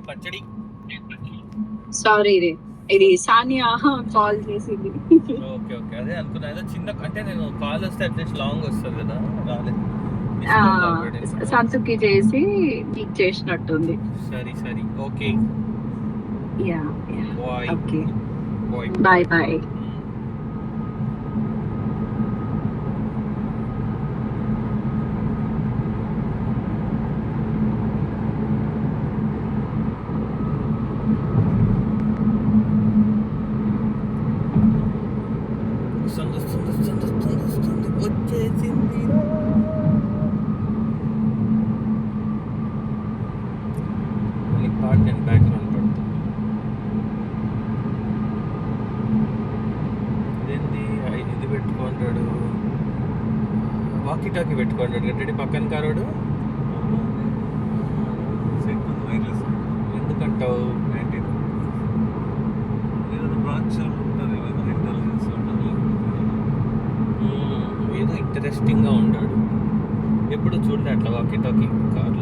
పచ్చడి. సారీ రే, ఇది సానియా కాల్ చేసింది. ఓకే ఓకే, అదే అనుకున్నా ఏదో చిన్న, అంటే నేను కాల్ వస్తే అట్లీస్ట్ లాంగ్ వస్తుంది కదా, రాలేదు. సంసుకి చేసి నీకు చేసినట్టుంది. సరే సరే, okay. Yeah bye. Okay, bye bye bye. వచ్చేసింది. పాట నేను బ్యాక్గ్రౌండ్ పడుతుంది. ఇదేంటి ఇది పెట్టుకుంటాడు, వాకీ టాకీ పెట్టుకుంటాడు గట్టి పక్కన కారోడు. ఎందుకంటావు? ఏదో ఇంట్రెస్టింగ్గా ఉంటాడు. ఎప్పుడు చూడండి అట్లా వాకీ టాకీ కార్లో.